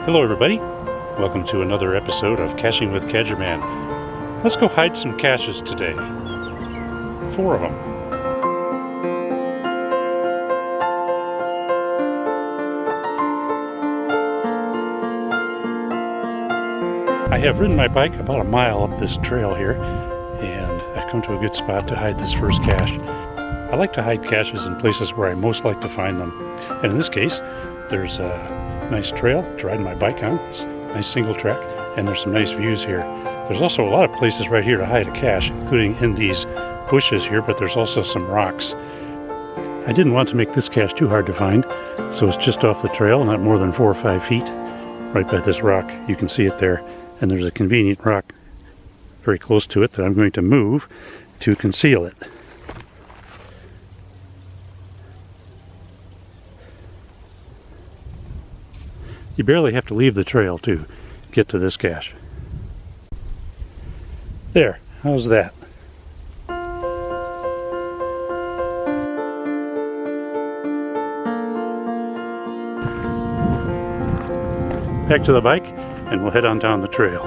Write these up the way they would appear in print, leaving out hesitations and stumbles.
Hello everybody, welcome to another episode of Caching with Cadgerman. Let's go hide some caches today. 4 of them. I have ridden my bike about a mile up this trail here, and I've come to a good spot to hide this first cache. I like to hide caches in places where I most like to find them, and in this case there's a nice trail to ride my bike on. It's a nice single track, and there's some nice views here. There's also a lot of places right here to hide a cache, including in these bushes here, but there's also some rocks. I didn't want to make this cache too hard to find, so it's just off the trail, not more than 4 or 5 feet, right by this rock. You can see it there, and there's a convenient rock very close to it that I'm going to move to conceal it. You barely have to leave the trail to get to this cache. There, how's that? Back to the bike, and we'll head on down the trail.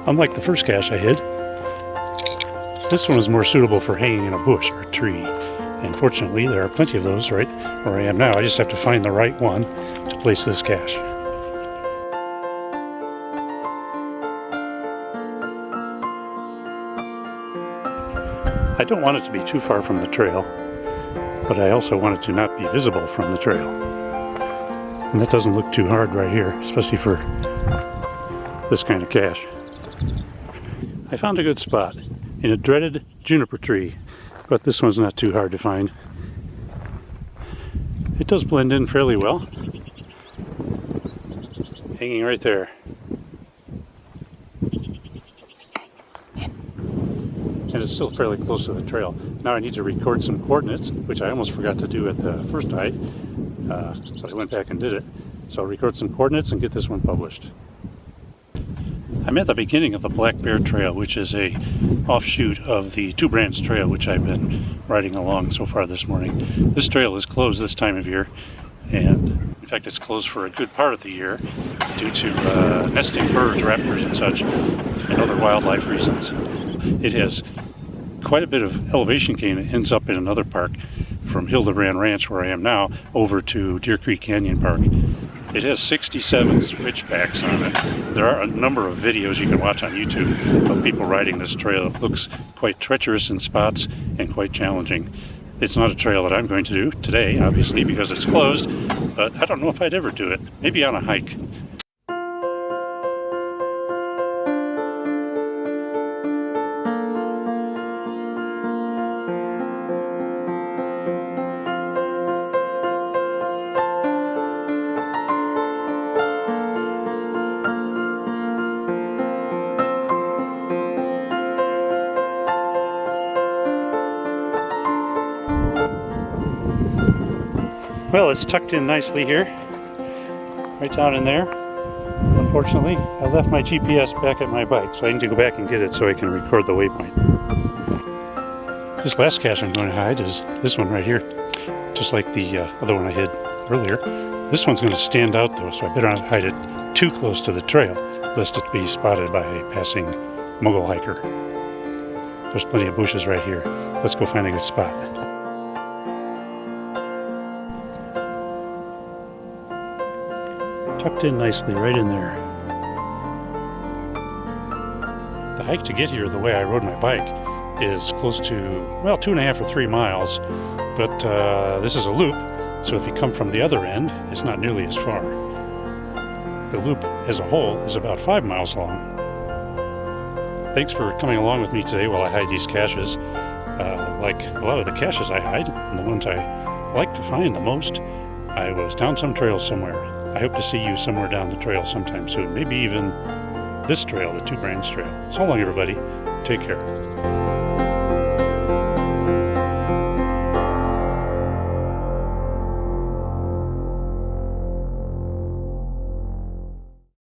Unlike the first cache I hid, this one is more suitable for hanging in a bush or a tree, and fortunately there are plenty of those right where I am now. I just have to find the right one to place this cache. I don't want it to be too far from the trail, but I also want it to not be visible from the trail. And that doesn't look too hard right here, especially for this kind of cache. I found a good spot in a dreaded juniper tree, but this one's not too hard to find. It does blend in fairly well, hanging right there. And it's still fairly close to the trail. Now I need to record some coordinates, which I almost forgot to do at the first hide, but I went back and did it. So I'll record some coordinates and get this one published. I'm at the beginning of the Black Bear Trail, which is a offshoot of the Two Brands Trail, which I've been riding along so far this morning. This trail is closed this time of year, and in fact it's closed for a good part of the year due to nesting birds, raptors and such, and other wildlife reasons. It has quite a bit of elevation gain. It ends up in another park from Hildebrand Ranch, where I am now, over to Deer Creek Canyon Park. It has 67 switchbacks on it. There are a number of videos you can watch on YouTube of people riding this trail. It looks quite treacherous in spots and quite challenging. It's not a trail that I'm going to do today, obviously, because it's closed, but I don't know if I'd ever do it. Maybe on a hike. Well, it's tucked in nicely here, right down in there. Unfortunately, I left my GPS back at my bike, so I need to go back and get it so I can record the waypoint. This last cache I'm going to hide is this one right here, just like the other one I hid earlier. This one's going to stand out though, so I better not hide it too close to the trail, lest it be spotted by a passing muggle hiker. There's plenty of bushes right here. Let's go find a good spot. Tucked in nicely right in there. The hike to get here, the way I rode my bike, is close to, well, 2.5 or 3 miles, but this is a loop, so if you come from the other end, it's not nearly as far. The loop as a whole is about 5 miles long. Thanks for coming along with me today while I hide these caches. Like a lot of the caches I hide, and the ones I like to find the most, I was down some trail somewhere. I hope to see you somewhere down the trail sometime soon. Maybe even this trail, the Two Brands Trail. So long, everybody. Take care.